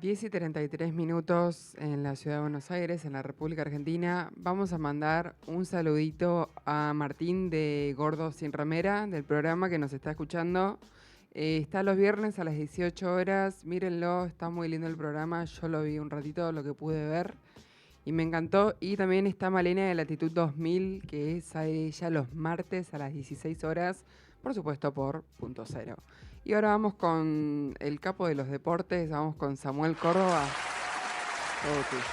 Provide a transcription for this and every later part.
10:33 en la ciudad de Buenos Aires, en la República Argentina. Vamos a mandar un saludito a Martín de Gordo Sin Ramera, del programa que nos está escuchando. Está los viernes a las 18 horas. Mírenlo, está muy lindo el programa. Yo lo vi un ratito, lo que pude ver, y me encantó. Y también está Malena de Latitud 2000, que es a ella los martes a las 16 horas, por supuesto por Punto Cero. Y ahora vamos con el capo de los deportes, vamos con Samuel Córdoba. Todo tuyo.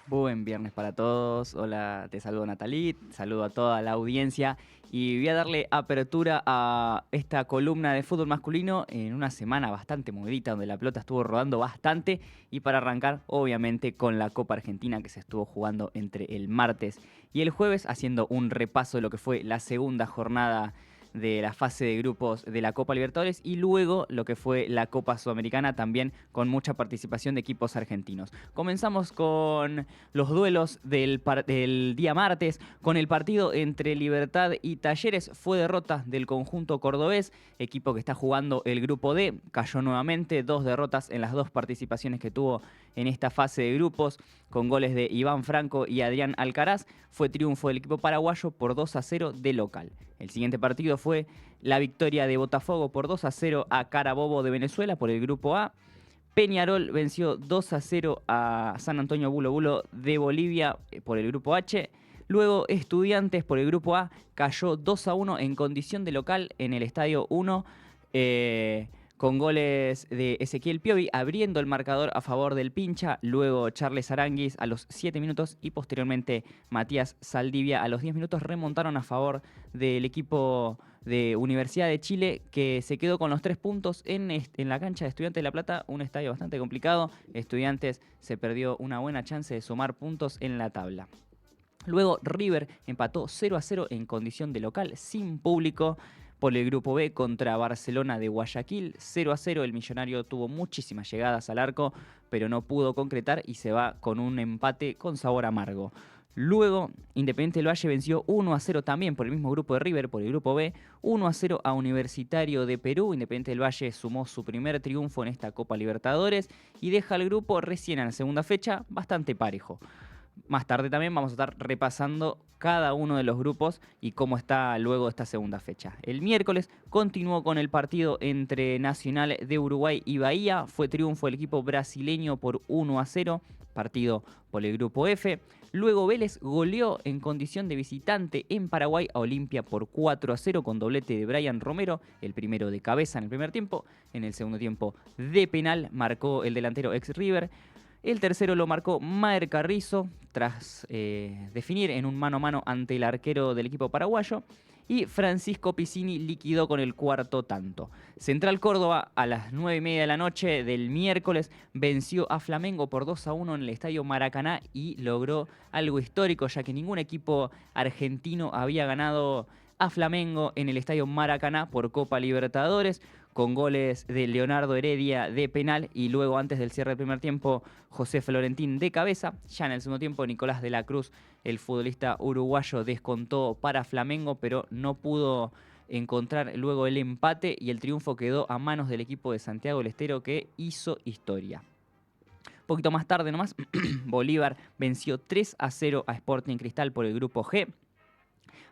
Buen viernes para todos. Hola, te saludo Natalie, saludo a toda la audiencia y voy a darle apertura a esta columna de fútbol masculino en una semana bastante movidita donde la pelota estuvo rodando bastante y para arrancar obviamente con la Copa Argentina que se estuvo jugando entre el martes y el jueves haciendo un repaso de lo que fue la segunda jornada de la fase de grupos de la Copa Libertadores y luego lo que fue la Copa Sudamericana también con mucha participación de equipos argentinos. Comenzamos con los duelos del día martes, con el partido entre Libertad y Talleres. Fue derrota del conjunto cordobés, equipo que está jugando el grupo D, cayó nuevamente, 2 derrotas en las 2 participaciones que tuvo en esta fase de grupos, con goles de Iván Franco y Adrián Alcaraz. Fue triunfo del equipo paraguayo por 2-0 de local. El siguiente partido fue la victoria de Botafogo por 2-0 a Carabobo de Venezuela por el grupo A. Peñarol venció 2-0 a San Antonio Bulo Bulo de Bolivia por el grupo H. Luego Estudiantes por el grupo A cayó 2-1 en condición de local en el Estadio 1. Con goles de Ezequiel Piovi abriendo el marcador a favor del Pincha, luego Charles Aranguis a los 7 minutos y posteriormente Matías Saldivia a los 10 minutos remontaron a favor del equipo de Universidad de Chile que se quedó con los 3 puntos en la cancha de Estudiantes de La Plata, un estadio bastante complicado. Estudiantes se perdió una buena chance de sumar puntos en la tabla. Luego River empató 0-0 en condición de local sin público por el grupo B contra Barcelona de Guayaquil. 0-0, el millonario tuvo muchísimas llegadas al arco, pero no pudo concretar y se va con un empate con sabor amargo. Luego, Independiente del Valle venció 1-0 también por el mismo grupo de River, por el grupo B, 1-0 a Universitario de Perú. Independiente del Valle sumó su primer triunfo en esta Copa Libertadores y deja el grupo recién en la segunda fecha bastante parejo. Más tarde también vamos a estar repasando cada uno de los grupos y cómo está luego de esta segunda fecha. El miércoles continuó con el partido entre Nacional de Uruguay y Bahía. Fue triunfo del equipo brasileño por 1-0, partido por el grupo F. Luego Vélez goleó en condición de visitante en Paraguay a Olimpia por 4-0 con doblete de Brian Romero, el primero de cabeza en el primer tiempo. En el segundo tiempo de penal marcó el delantero ex River. El tercero lo marcó Maher Carrizo tras definir en un mano a mano ante el arquero del equipo paraguayo. Y Francisco Piccini liquidó con el cuarto tanto. Central Córdoba a las 9:30 de la noche del miércoles venció a Flamengo por 2-1 en el Estadio Maracaná y logró algo histórico ya que ningún equipo argentino había ganado a Flamengo en el Estadio Maracaná por Copa Libertadores, con goles de Leonardo Heredia de penal y luego antes del cierre del primer tiempo José Florentín de cabeza. Ya en el segundo tiempo Nicolás de la Cruz, el futbolista uruguayo, descontó para Flamengo, pero no pudo encontrar luego el empate y el triunfo quedó a manos del equipo de Santiago del Estero que hizo historia. Un poquito más tarde nomás, Bolívar venció 3-0 a Sporting Cristal por el grupo G.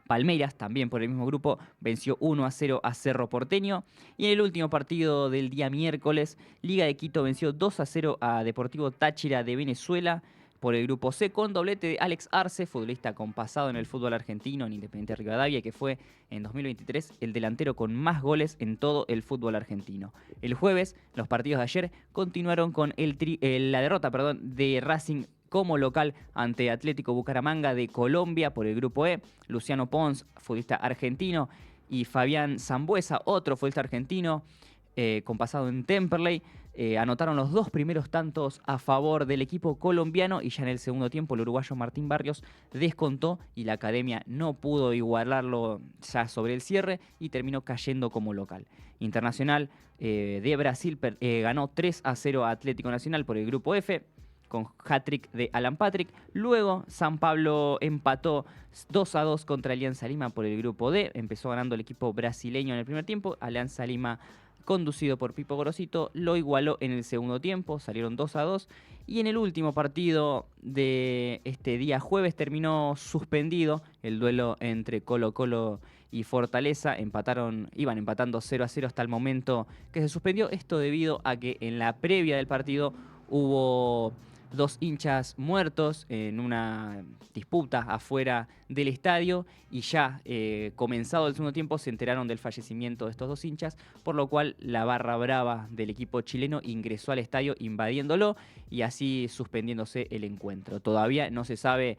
Palmeiras, también por el mismo grupo, venció 1-0 a Cerro Porteño. Y en el último partido del día miércoles, Liga de Quito venció 2-0 a Deportivo Táchira de Venezuela por el grupo C, con doblete de Alex Arce, futbolista con pasado en el fútbol argentino en Independiente Rivadavia, que fue en 2023 el delantero con más goles en todo el fútbol argentino. El jueves, los partidos de ayer continuaron con la derrota de Racing como local ante Atlético Bucaramanga de Colombia por el grupo E. Luciano Pons, futbolista argentino, y Fabián Zambuesa, otro futbolista argentino con pasado en Temperley, anotaron los 2 primeros tantos a favor del equipo colombiano y ya en el segundo tiempo el uruguayo Martín Barrios descontó y la academia no pudo igualarlo ya sobre el cierre y terminó cayendo como local. Internacional de Brasil ganó 3-0 a Atlético Nacional por el grupo F, con hat-trick de Alan Patrick. Luego San Pablo empató 2-2 contra Alianza Lima por el grupo D. Empezó ganando el equipo brasileño en el primer tiempo. Alianza Lima conducido por Pipo Gorosito, lo igualó en el segundo tiempo, salieron 2-2, y en el último partido de este día jueves terminó suspendido el duelo entre Colo-Colo y Fortaleza. Iban empatando 0-0 hasta el momento que se suspendió, esto debido a que en la previa del partido hubo 2 hinchas muertos en una disputa afuera del estadio, y ya comenzado el segundo tiempo se enteraron del fallecimiento de estos 2 hinchas, por lo cual la barra brava del equipo chileno ingresó al estadio invadiéndolo y así suspendiéndose el encuentro. Todavía no se sabe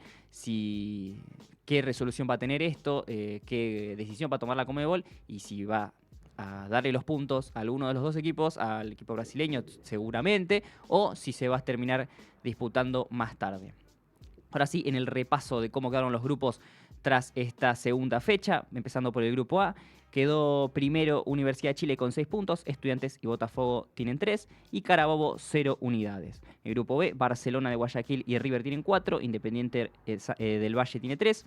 qué resolución va a tener esto, qué decisión va a tomar la Conmebol y si va a darle los puntos a alguno de los 2 equipos, al equipo brasileño seguramente, o si se va a terminar disputando más tarde. Ahora sí, en el repaso de cómo quedaron los grupos tras esta segunda fecha, empezando por el grupo A, quedó primero Universidad de Chile con 6 puntos, Estudiantes y Botafogo tienen 3 y Carabobo 0 unidades. El grupo B, Barcelona de Guayaquil y River tienen 4, Independiente del Valle tiene 3.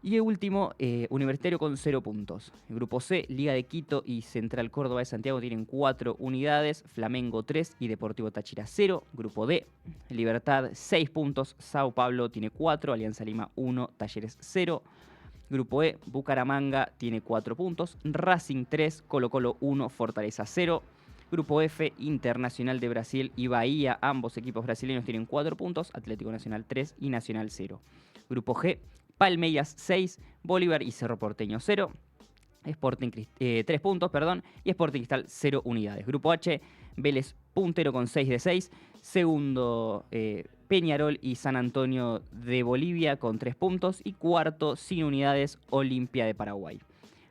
Y el último, Universitario con 0 puntos. El grupo C, Liga de Quito y Central Córdoba de Santiago tienen 4 unidades, Flamengo 3 y Deportivo Táchira 0. Grupo D, Libertad 6 puntos, Sao Paulo tiene 4, Alianza Lima 1, Talleres 0. Grupo E, Bucaramanga tiene 4 puntos, Racing 3, Colo-Colo 1, Fortaleza 0. Grupo F, Internacional de Brasil y Bahía, ambos equipos brasileños tienen 4 puntos, Atlético Nacional 3 y Nacional 0. Grupo G, Palmeiras 6, Bolívar y Cerro Porteño 0, 3 puntos, y Sporting Cristal 0 unidades. Grupo H, Vélez puntero con 6 de 6, segundo Peñarol y San Antonio de Bolivia con 3 puntos y cuarto sin unidades Olimpia de Paraguay.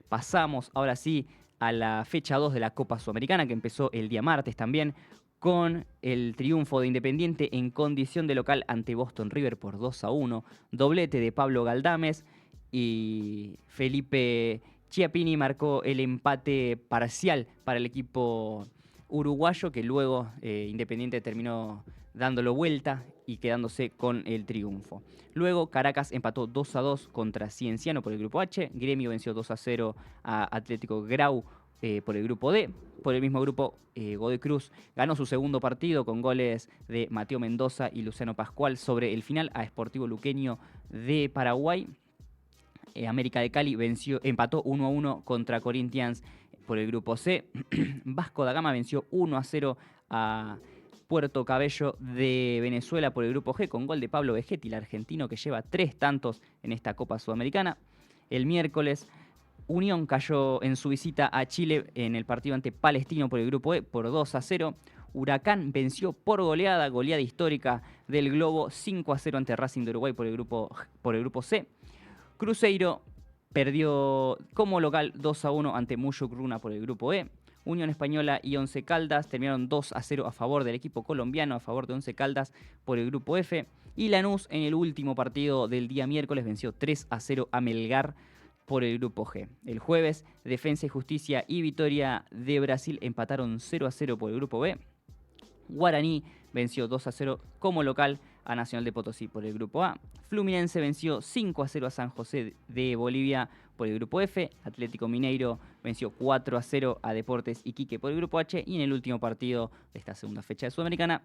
Pasamos ahora sí a la fecha 2 de la Copa Sudamericana, que empezó el día martes también, con el triunfo de Independiente en condición de local ante Boston River por 2-1, doblete de Pablo Galdames, y Felipe Chiappini marcó el empate parcial para el equipo uruguayo, que luego Independiente terminó dándolo vuelta y quedándose con el triunfo. Luego Caracas empató 2-2 contra Cienciano por el grupo H, Gremio venció 2-0 a Atlético Grau por el grupo D. Por el mismo grupo, Godoy Cruz ganó su segundo partido con goles de Mateo Mendoza y Luciano Pascual sobre el final a Sportivo Luqueño de Paraguay. América de Cali empató 1-1 contra Corinthians por el grupo C. Vasco da Gama venció 1-0 a Puerto Cabello de Venezuela por el grupo G con gol de Pablo Vegetti, el argentino que lleva 3 tantos en esta Copa Sudamericana. El miércoles, Unión cayó en su visita a Chile en el partido ante Palestino por el grupo E por 2-0. Huracán venció por goleada histórica del Globo 5-0 ante Racing de Uruguay por el grupo C. Cruzeiro perdió como local 2-1 ante Muyo Cruna por el grupo E. Unión Española y Once Caldas terminaron 2-0 a favor del equipo colombiano, a favor de Once Caldas por el grupo F. Y Lanús en el último partido del día miércoles venció 3-0 a Melgar por el grupo G. El jueves, Defensa y Justicia y Vitória de Brasil empataron 0-0 por el grupo B. Guaraní venció 2-0 como local a Nacional de Potosí por el grupo A. Fluminense venció 5-0 a San José de Bolivia por el grupo F. Atlético Mineiro venció 4-0 a Deportes Iquique por el grupo H. Y en el último partido de esta segunda fecha de Sudamericana,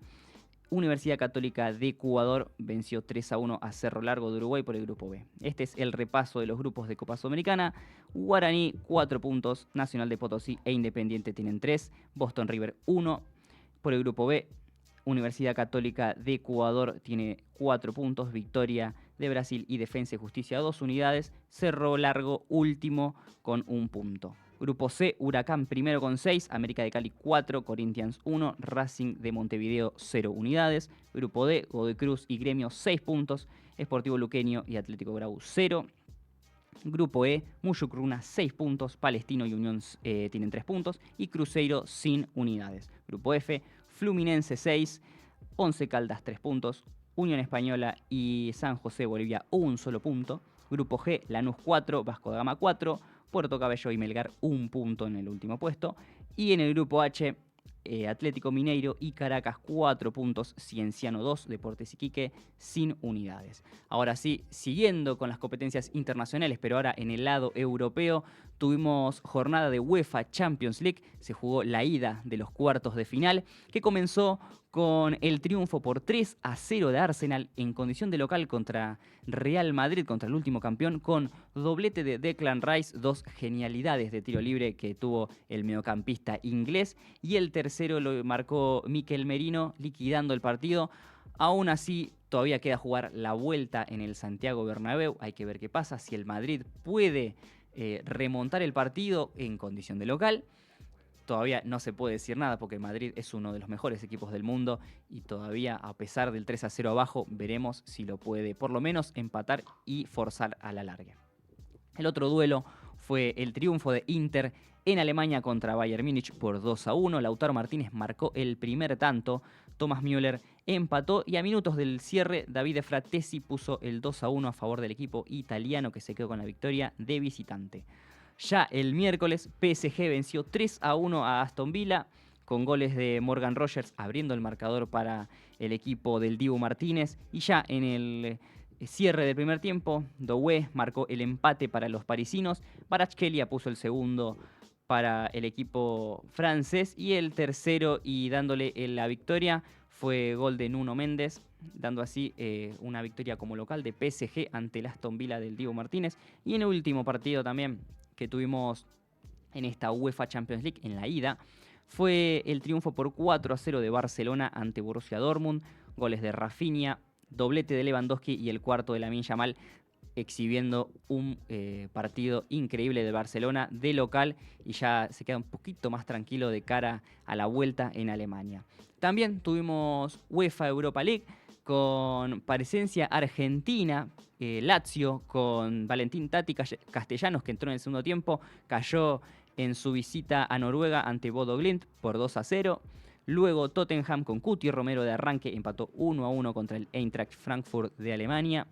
Universidad Católica de Ecuador venció 3-1 a Cerro Largo de Uruguay por el grupo B. Este es el repaso de los grupos de Copa Sudamericana. Guaraní 4 puntos, Nacional de Potosí e Independiente tienen 3, Boston River 1. Por el grupo B, Universidad Católica de Ecuador tiene 4 puntos, Victoria de Brasil y Defensa y Justicia 2 unidades, Cerro Largo último con 1 punto. Grupo C, Huracán primero con 6, América de Cali 4, Corinthians 1, Racing de Montevideo 0 unidades. Grupo D, Godoy Cruz y Gremio 6 puntos, Sportivo Luqueño y Atlético Grau 0. Grupo E, Muyo Cruna 6 puntos, Palestino y Unión tienen 3 puntos y Cruzeiro sin unidades. Grupo F, Fluminense 6, Once Caldas 3 puntos, Unión Española y San José Bolivia 1 solo punto. Grupo G, Lanús 4, Vasco da Gama 4, Puerto Cabello y Melgar 1 punto en el último puesto. Y en el grupo H, Atlético Mineiro y Caracas 4 puntos, Cienciano 2, Deportes Iquique sin unidades. Ahora sí, siguiendo con las competencias internacionales, pero ahora en el lado europeo, tuvimos jornada de UEFA Champions League, se jugó la ida de los cuartos de final, que comenzó con el triunfo por 3-0 de Arsenal en condición de local contra Real Madrid, contra el último campeón, con doblete de Declan Rice, 2 genialidades de tiro libre que tuvo el mediocampista inglés, y el tercero lo marcó Mikel Merino, liquidando el partido. Aún así, todavía queda jugar la vuelta en el Santiago Bernabéu. Hay que ver qué pasa, si el Madrid puede remontar el partido en condición de local. Todavía no se puede decir nada porque Madrid es uno de los mejores equipos del mundo y todavía, a pesar del 3-0 abajo, veremos si lo puede por lo menos empatar y forzar a la larga. El otro duelo fue el triunfo de Inter en Alemania contra Bayern Múnich por 2-1. Lautaro Martínez marcó el primer tanto, Thomas Müller empató y a minutos del cierre Davide Fratesi puso el 2-1 a favor del equipo italiano, que se quedó con la victoria de visitante. Ya el miércoles, PSG venció 3-1 a Aston Villa, con goles de Morgan Rogers abriendo el marcador para el equipo del Dibu Martínez. Y ya en el cierre del primer tiempo, Doué marcó el empate para los parisinos, Kvaratskhelia puso el segundo para el equipo francés, y el tercero, y dándole la victoria, fue gol de Nuno Méndez, dando así una victoria como local de PSG ante el Aston Villa del Dibu Martínez. Y en el último partido también que tuvimos en esta UEFA Champions League, en la ida, fue el triunfo por 4-0 de Barcelona ante Borussia Dortmund, goles de Rafinha, doblete de Lewandowski y el cuarto de Lamine Yamal, exhibiendo un partido increíble de Barcelona de local, y ya se queda un poquito más tranquilo de cara a la vuelta en Alemania. También tuvimos UEFA Europa League con presencia argentina. Lazio con Valentín Tati Castellanos, que entró en el segundo tiempo, cayó en su visita a Noruega ante Bodo Glimt por 2-0. Luego Tottenham con Cuti Romero de arranque empató 1-1 contra el Eintracht Frankfurt de Alemania.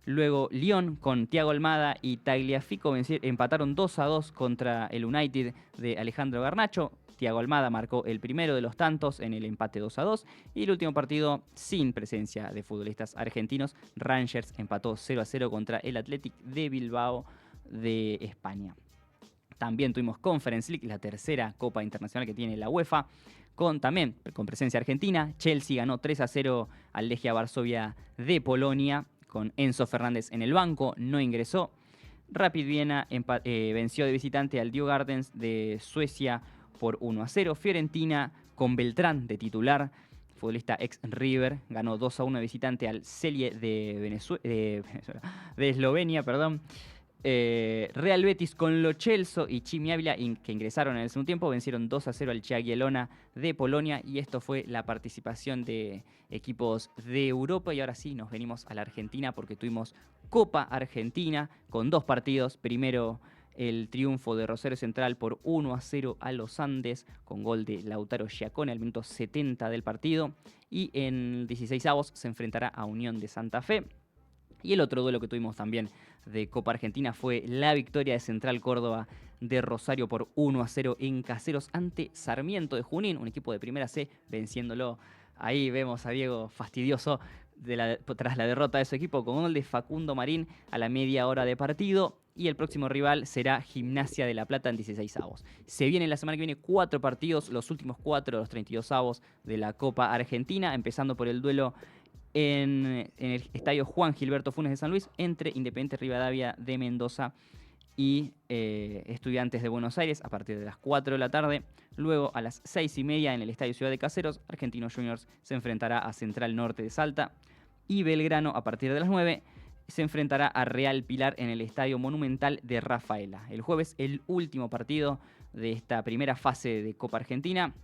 Luego Lyon con Thiago Almada y Tagliafico empataron 2-2 contra el United de Alejandro Garnacho. Thiago Almada marcó el primero de los tantos en el empate 2-2. Y el último partido sin presencia de futbolistas argentinos, Rangers empató 0-0 contra el Athletic de Bilbao de España. También tuvimos Conference League, la tercera copa internacional que tiene la UEFA, también con presencia argentina. Chelsea ganó 3-0 al Legia Varsovia de Polonia, con Enzo Fernández en el banco, no ingresó. Rapid Viena venció de visitante al Djurgårdens de Suecia por 1-0. Fiorentina con Beltrán de titular, futbolista ex River, ganó 2-1 de visitante al Celje de Eslovenia, perdón. Real Betis con Lo Celso y Chimi Ávila, que ingresaron en el segundo tiempo, vencieron 2-0 al Jagiellona de Polonia. Y esto fue la participación de equipos de Europa. Y ahora sí, nos venimos a la Argentina, porque tuvimos Copa Argentina con 2 partidos. Primero, el triunfo de Rosario Central por 1-0 a los Andes, con gol de Lautaro Giacone al minuto 70 del partido. Y en 16avos se enfrentará a Unión de Santa Fe. Y el otro duelo que tuvimos también de Copa Argentina fue la victoria de Central Córdoba de Rosario por 1-0 en Caseros ante Sarmiento de Junín, un equipo de Primera C, venciéndolo. Ahí vemos a Diego fastidioso tras la derrota de su equipo, con gol de Facundo Marín a la media hora de partido. Y el próximo rival será Gimnasia de La Plata en 16avos. Se vienen la semana que viene 4 partidos, los últimos 4 de los 32avos de la Copa Argentina, empezando por el duelo en el estadio Juan Gilberto Funes de San Luis entre Independiente Rivadavia de Mendoza y Estudiantes de Buenos Aires a partir de las 4 de la tarde. Luego a las 6:30 en el estadio Ciudad de Caseros, Argentinos Juniors se enfrentará a Central Norte de Salta, y Belgrano a partir de las 9 se enfrentará a Real Pilar en el Estadio Monumental de Rafaela. El jueves, el último partido de esta primera fase de Copa Argentina.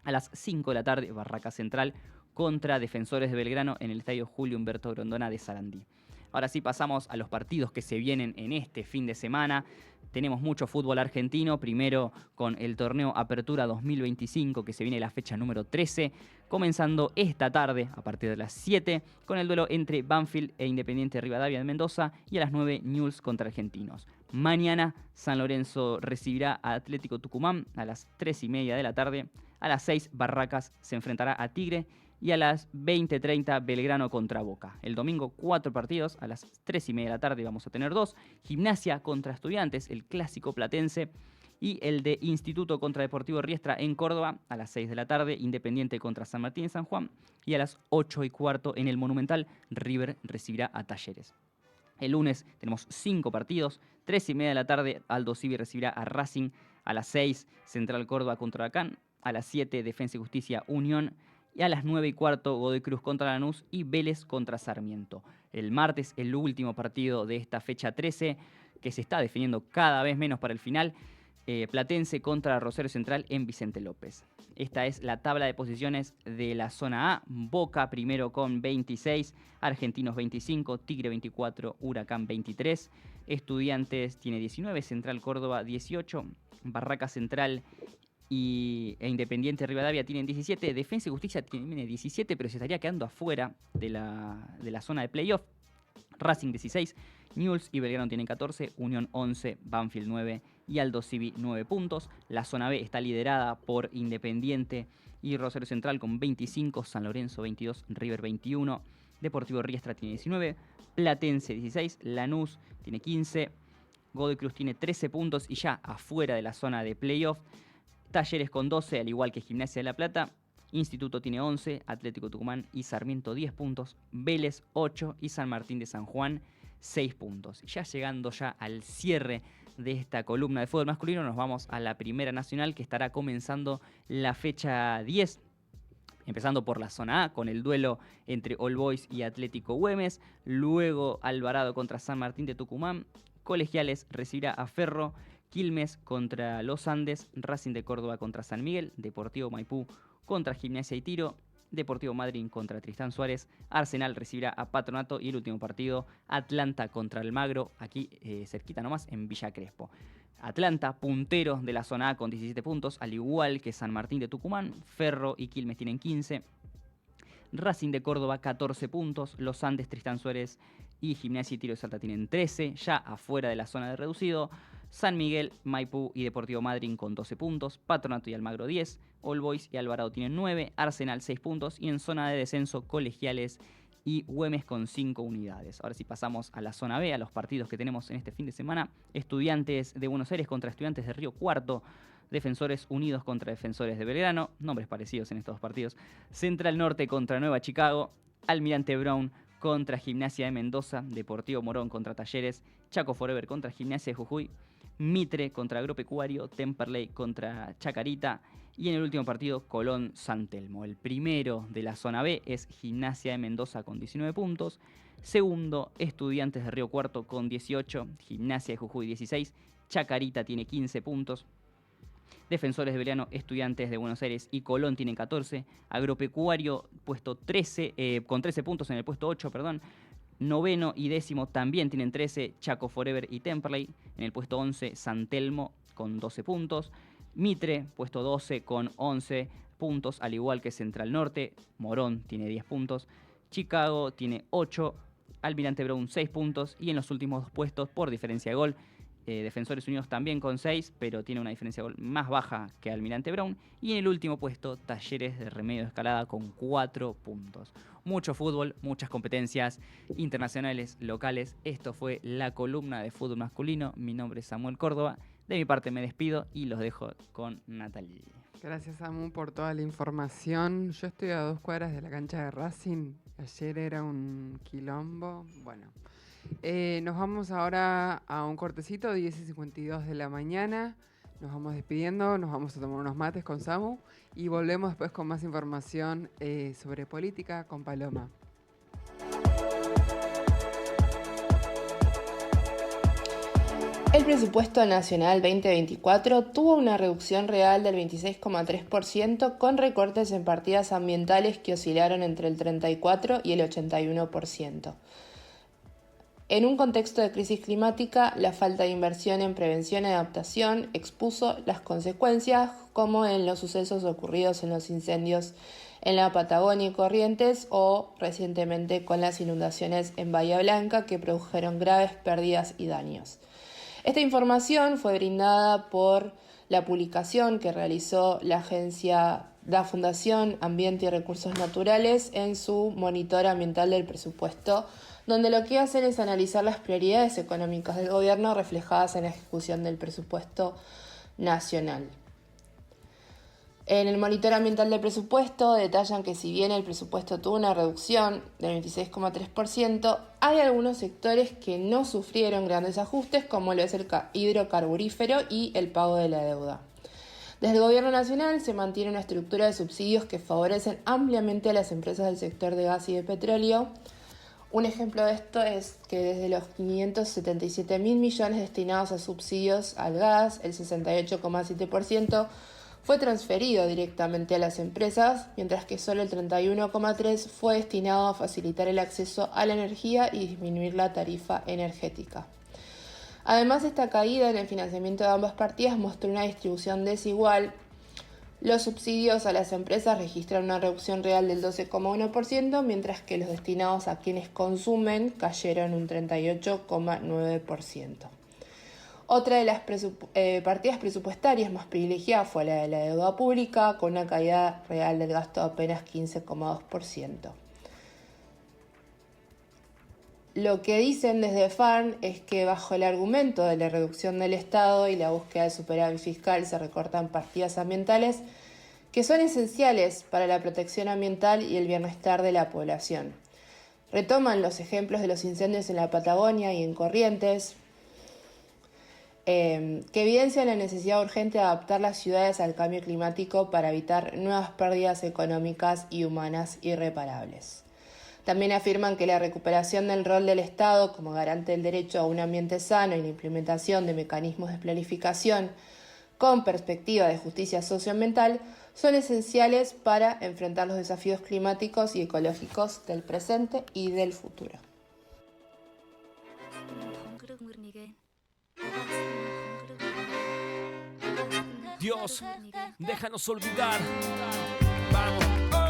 A las 5 de la tarde, Barraca Central contra Defensores de Belgrano en el Estadio Julio Humberto Grondona de Sarandí. Ahora sí, pasamos a los partidos que se vienen en este fin de semana. Tenemos mucho fútbol argentino, primero con el torneo Apertura 2025, que se viene la fecha número 13, comenzando esta tarde a partir de las 7, con el duelo entre Banfield e Independiente Rivadavia de Mendoza, y a las 9 Newell's contra Argentinos. Mañana San Lorenzo recibirá a Atlético Tucumán a las 3:30 de la tarde. A las 6 Barracas se enfrentará a Tigre y a las 20:30 Belgrano contra Boca. El domingo 4 partidos, a las 3:30 de la tarde vamos a tener 2. Gimnasia contra Estudiantes, el clásico platense, y el de Instituto contra Deportivo Riestra en Córdoba a las 6 de la tarde, Independiente contra San Martín de San Juan, y a las 8:15 en el Monumental, River recibirá a Talleres. El lunes tenemos 5 partidos, 3:30 de la tarde, Aldo Civi recibirá a Racing, a las 6 Central Córdoba contra Huracán, a las 7 Defensa y Justicia Unión, y a las 9:15 Godoy Cruz contra Lanús y Vélez contra Sarmiento. El martes, el último partido de esta fecha 13, que se está definiendo cada vez menos para el final, Platense contra Rosario Central en Vicente López. Esta es la tabla de posiciones de la zona A. Boca primero con 26, Argentinos 25, Tigre 24, Huracán 23, Estudiantes tiene 19, Central Córdoba 18, Barraca Central e Independiente Rivadavia tienen 17, Defensa y Justicia tiene 17, pero se estaría quedando afuera de la zona de playoff. Racing 16, Newell's y Belgrano tienen 14, Unión 11, Banfield 9 y Aldo Civi 9 puntos. La zona B está liderada por Independiente y Rosario Central con 25, San Lorenzo 22, River 21, Deportivo Riestra tiene 19, Platense 16, Lanús tiene 15, Godoy Cruz tiene 13 puntos y ya afuera de la zona de playoff. Talleres con 12, al igual que Gimnasia de La Plata. Instituto tiene 11, Atlético Tucumán y Sarmiento 10 puntos, Vélez 8 y San Martín de San Juan 6 puntos. Ya llegando ya al cierre de esta columna de fútbol masculino, nos vamos a la Primera Nacional, que estará comenzando la fecha 10. Empezando por la zona A, con el duelo entre All Boys y Atlético Güemes. Luego Alvarado contra San Martín de Tucumán. Colegiales recibirá a Ferro. Quilmes contra Los Andes. Racing de Córdoba contra San Miguel. Deportivo Maipú contra Gimnasia y Tiro. Deportivo Madryn contra Tristán Suárez. Arsenal recibirá a Patronato. Y el último partido, Atlanta contra Almagro, aquí cerquita nomás, en Villa Crespo. Atlanta, puntero de la zona A con 17 puntos, al igual que San Martín de Tucumán. Ferro y Quilmes tienen 15. Racing de Córdoba 14 puntos. Los Andes, Tristán Suárez y Gimnasia y Tiro de Salta tienen 13, ya afuera de la zona de reducido. San Miguel, Maipú y Deportivo Madryn con 12 puntos. Patronato y Almagro 10. All Boys y Alvarado tienen 9. Arsenal 6 puntos. Y en zona de descenso, Colegiales y Güemes con 5 unidades. Ahora sí pasamos a la zona B, a los partidos que tenemos en este fin de semana. Estudiantes de Buenos Aires contra Estudiantes de Río Cuarto. Defensores Unidos contra Defensores de Belgrano. Nombres parecidos en estos dos partidos. Central Norte contra Nueva Chicago. Almirante Brown contra Gimnasia de Mendoza. Deportivo Morón contra Talleres. Chaco Forever contra Gimnasia de Jujuy. Mitre contra Agropecuario. Temperley contra Chacarita. Y en el último partido, Colón-San Telmo. El primero de la zona B es Gimnasia de Mendoza con 19 puntos. Segundo, Estudiantes de Río Cuarto con 18. Gimnasia de Jujuy 16. Chacarita tiene 15 puntos. Defensores de Belgrano, Estudiantes de Buenos Aires y Colón tienen 14. Agropecuario puesto 13, con 13 puntos en el puesto 8, perdón. Noveno y décimo también tienen 13. Chaco Forever y Temperley. En el puesto 11, San Telmo con 12 puntos. Mitre, puesto 12 con 11 puntos, al igual que Central Norte. Morón tiene 10 puntos. Chicago tiene 8. Almirante Brown 6 puntos. Y en los últimos dos puestos, por diferencia de gol, Defensores Unidos también con 6, pero tiene una diferencia de gol más baja que Almirante Brown. Y en el último puesto, Talleres de Remedio de Escalada con 4 puntos. Mucho fútbol, muchas competencias internacionales, locales. Esto fue la columna de fútbol masculino. Mi nombre es Samuel Córdoba. De mi parte me despido y los dejo con Natalie. Gracias, Samu, por toda la información. Yo estoy a 2 cuadras de la cancha de Racing. Ayer era un quilombo. Bueno, nos vamos ahora a un cortecito, 10:52 de la mañana. Nos vamos despidiendo, nos vamos a tomar unos mates con Samu y volvemos después con más información sobre política con Paloma. El presupuesto nacional 2024 tuvo una reducción real del 26,3% con recortes en partidas ambientales que oscilaron entre el 34 y el 81%. En un contexto de crisis climática, la falta de inversión en prevención y adaptación expuso las consecuencias, como en los sucesos ocurridos en los incendios en la Patagonia y Corrientes o recientemente con las inundaciones en Bahía Blanca que produjeron graves pérdidas y daños. Esta información fue brindada por la publicación que realizó la Fundación Ambiente y Recursos Naturales en su monitor ambiental del presupuesto, donde lo que hacen es analizar las prioridades económicas del gobierno reflejadas en la ejecución del presupuesto nacional. En el monitor ambiental del presupuesto detallan que si bien el presupuesto tuvo una reducción del 26,3%, hay algunos sectores que no sufrieron grandes ajustes, como lo es el hidrocarburífero y el pago de la deuda. Desde el Gobierno Nacional se mantiene una estructura de subsidios que favorecen ampliamente a las empresas del sector de gas y de petróleo. Un ejemplo de esto es que desde los 577.000 millones destinados a subsidios al gas, el 68,7% fue transferido directamente a las empresas, mientras que solo el 31,3% fue destinado a facilitar el acceso a la energía y disminuir la tarifa energética. Además, esta caída en el financiamiento de ambas partidas mostró una distribución desigual. Los subsidios a las empresas registran una reducción real del 12,1%, mientras que los destinados a quienes consumen cayeron un 38,9%. Otra de las partidas presupuestarias más privilegiadas fue la de la deuda pública, con una caída real del gasto de apenas 15,2%. Lo que dicen desde FARN es que bajo el argumento de la reducción del Estado y la búsqueda de superávit fiscal se recortan partidas ambientales que son esenciales para la protección ambiental y el bienestar de la población. Retoman los ejemplos de los incendios en la Patagonia y en Corrientes, que evidencian la necesidad urgente de adaptar las ciudades al cambio climático para evitar nuevas pérdidas económicas y humanas irreparables. También afirman que la recuperación del rol del Estado como garante del derecho a un ambiente sano y la implementación de mecanismos de planificación con perspectiva de justicia socioambiental son esenciales para enfrentar los desafíos climáticos y ecológicos del presente y del futuro. Dios, déjanos olvidar. Vamos.